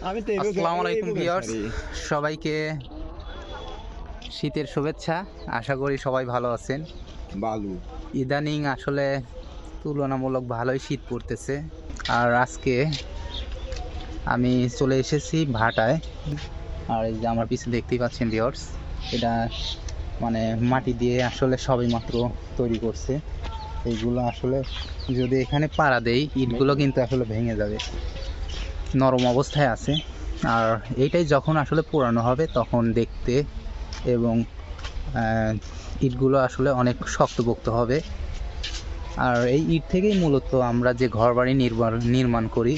আসসালামু আলাইকুম ভিউয়ার্স, সবাইকে শীতের শুভেচ্ছা। আশা করি সবাই ভালো আছেন। ইদানিং আসলে তুলনামূলক ভালোই শীত পড়তেছে। আর আজকে আমি চলে এসেছি ভাটায়। আর এই যে আমার পিছনে দেখতেই পাচ্ছেন ভিউয়ার্স, এটা মানে মাটি দিয়ে আসলে সবাই মাত্র তৈরি করছে। এইগুলো আসলে যদি এখানে পাড়া দেই, ইটগুলো কিন্তু আসলে ভেঙে যাবে, নরম অবস্থায় আছে। আর এইটাই যখন আসলে পোড়ানো হবে তখন দেখতে এবং ইটগুলো আসলে অনেক শক্তপোক্ত হবে। আর এই ইট থেকেই মূলত আমরা যে ঘরবাড়ি নির্মাণ করি,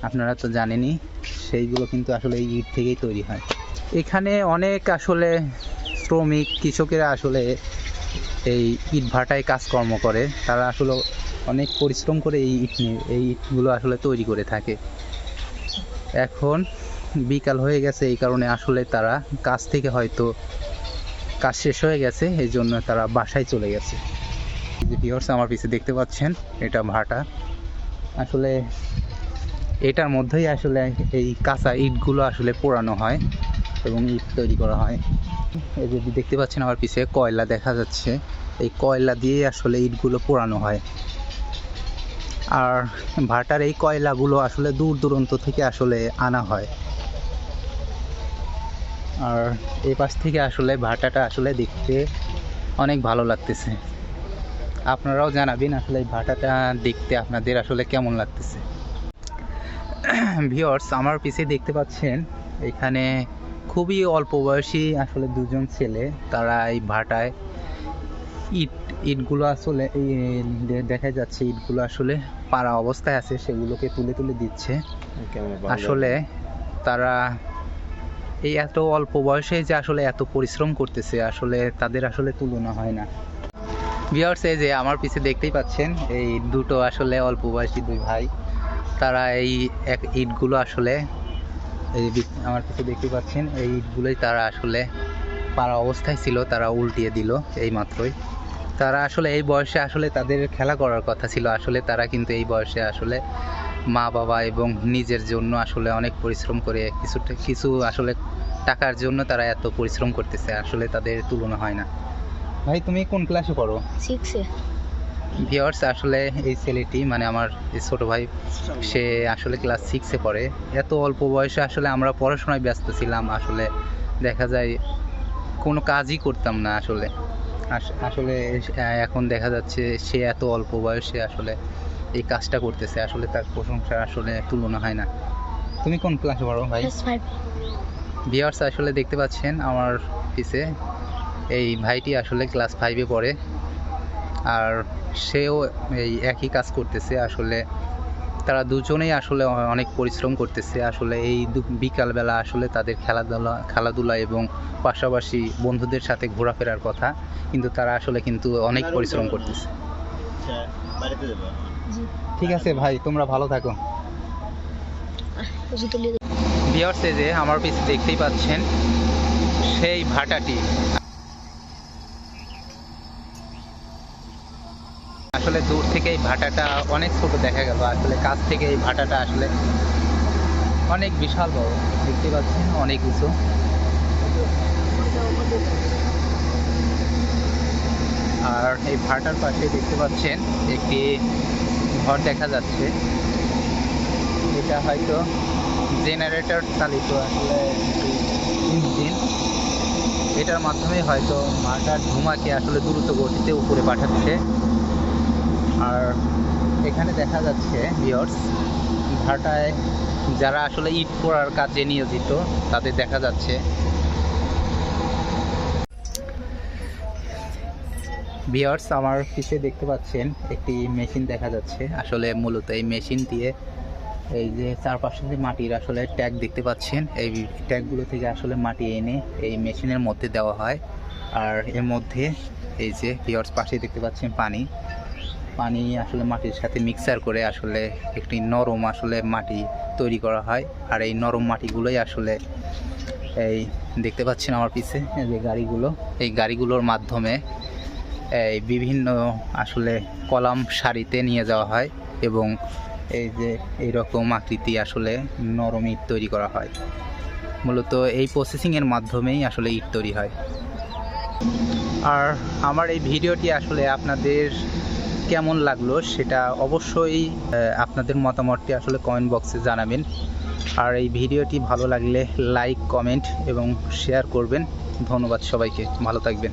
আপনারা তো জানেনই, সেইগুলো কিন্তু আসলে এই ইট থেকেই তৈরি হয়। এখানে অনেক আসলে শ্রমিক কৃষকেরা আসলে এই ইট ভাটায় কাজকর্ম করে। তারা আসলে অনেক পরিশ্রম করে এই ইটগুলো আসলে তৈরি করে থাকে। এখন বিকাল হয়ে গেছে, এই কারণে আসলে তারা কাজ থেকে হয়তো কাজ শেষ হয়ে গেছে, এই জন্য তারা বাসায় চলে গেছে। যে ভিউয়ার্স আমার পিছে দেখতে পাচ্ছেন, এটা ভাটা। আসলে এটার মধ্যেই আসলে এই কাঁচা ইটগুলো আসলে পোড়ানো হয় এবং ইট তৈরি করা হয়। এই যে দেখতে পাচ্ছেন আমার পিছে কয়লা দেখা যাচ্ছে, এই কয়লা দিয়ে আসলে ইটগুলো পোড়ানো হয়। আর ভাটার এই কয়লাগুলো আসলে দূর দূরান্ত থেকে আসলে আনা হয়। আর এই পাশ থেকে আসলে ভাটাটা আসলে দেখতে অনেক ভালো লাগতেছে। আপনারাও জানাবেন আসলে এই ভাটাটা দেখতে আপনাদের আসলে কেমন লাগতেছে। ভিউয়ার্স আমার পিছে দেখতে পাচ্ছেন, এখানে খুবই অল্প বয়সী আসলে দুজন ছেলে, তারা এই ভাটায় ইটগুলো আসলে দেখা যাচ্ছে ইটগুলো আসলে পাড়া অবস্থায় আছে, সেগুলোকে তুলে তুলে দিচ্ছে। আসলে তারা এই এত অল্প বয়সে যে আসলে এত পরিশ্রম করতেছে, আসলে তাদের আসলে তুলনা হয় না। ভিউয়ার্স এই যে আমার পিছে দেখতেই পাচ্ছেন, এই দুটো আসলে অল্প বয়সী দুই ভাই, তারা এই ইটগুলো আসলে এই আমার পিছে দেখতে পাচ্ছেন, এই ইটগুলোই তারা আসলে পাড়া অবস্থায় ছিল, তারা উল্টিয়ে দিল এই মাত্রই। তারা আসলে এই বয়সে আসলে তাদের খেলা করার কথা ছিল, আসলে তারা কিন্তু এই বয়সে আসলে মা বাবা এবং নিজের জন্য আসলে অনেক পরিশ্রম করে কিছু আসলে টাকার জন্য তারা এত পরিশ্রম করতেছে, আসলে তাদের তুলনা হয় না। ভাই তুমি কোন ক্লাসে পড়ো? 6-এ। ভিউয়ার্স আসলে এই ছেলেটি মানে আমার এই ছোট ভাই, সে আসলে ক্লাস 6-এ পড়ে। এত অল্প বয়সে আসলে আমরা পড়াশোনায় ব্যস্ত ছিলাম, আসলে দেখা যায় কোনো কাজই করতাম না আসলে। আসলে এখন দেখা যাচ্ছে সে এত অল্প বয়সে আসলে এই কাজটা করতেছে, আসলে তার প্রশংসা আসলে তুলনা হয় না। তুমি কোন ক্লাসে পড়ো ভাই? ক্লাস 5। ভিউয়ার্স আসলে দেখতে পাচ্ছেন আমার পিছে, এই ভাইটি আসলে ক্লাস 5-এ পড়ে। আর সেও এই একই কাজ করতেছে। আসলে তারা দুজনেই আসলে অনেক পরিশ্রম করতেছে। আসলে এই বিকালবেলা আসলে তাদের খেলাধুলা এবং পাশাপাশি বন্ধুদের সাথে ঘোরাফেরার কথা, কিন্তু তারা আসলে কিন্তু অনেক পরিশ্রম করতেছে। ঠিক আছে ভাই, তোমরা ভালো থাকো। ভিউয়ার্স এই যে আমার পিছে দেখতেই পাচ্ছেন সেই ভাটাটি, আসলে দূর থেকে এই ভাটাটা অনেক ছোট দেখা গেল, আসলে কাছ থেকে এই ভাটাটা আসলে অনেক বিশাল বড়। দেখতে পাচ্ছেন অনেক কিছু। আর এই ভাটার পাশে দেখতে পাচ্ছেন একটি ঘর দেখা যাচ্ছে, এটা হয়তো জেনারেটর চালিত আসলে ইঞ্জিন। এটার মাধ্যমে হয়তো ভাটার ধোঁয়াকে আসলে দ্রুত গতিতে উপরে পাঠাচ্ছে। আর এখানে দেখা যাচ্ছে ভিউয়ার্স, ভাটায় যারা আসলে ইট পোড়ার কাজে নিয়োজিত তাদের দেখা যাচ্ছে। ভিউয়ার্স আমার পিছে দেখতে পাচ্ছেন একটি মেশিন দেখা যাচ্ছে। আসলে মূলত এই মেশিন দিয়ে এই যে চারপাশে যে মাটির আসলে ট্যাগ দেখতে পাচ্ছেন, এই ট্যাগগুলো থেকে আসলে মাটি এনে এই মেশিনের মধ্যে দেওয়া হয়। আর এর মধ্যে এই যে ভিউয়ার্স পাশে দেখতে পাচ্ছেন পানি আসলে মাটির সাথে মিক্সার করে আসলে একটি নরম আসলে মাটি তৈরি করা হয়। আর এই নরম মাটিগুলোই আসলে এই দেখতে পাচ্ছেন আমার পিছে যে গাড়িগুলো, এই গাড়িগুলোর মাধ্যমে এই বিভিন্ন আসলে কলাম সারিতে নিয়ে যাওয়া হয় এবং এই যে এইরকম আকৃতি আসলে নরম ইট তৈরি করা হয়। মূলত এই প্রসেসিংয়ের মাধ্যমেই আসলে ইট তৈরি হয়। আর আমার এই ভিডিওটি আসলে আপনাদের কেমন লাগলো সেটা অবশ্যই আপনাদের মতামতটি আসলে কমেন্ট বক্সে জানাবেন। আর এই ভিডিওটি ভালো লাগলে লাইক, কমেন্ট এবং শেয়ার করবেন। ধন্যবাদ সবাইকে, ভালো থাকবেন।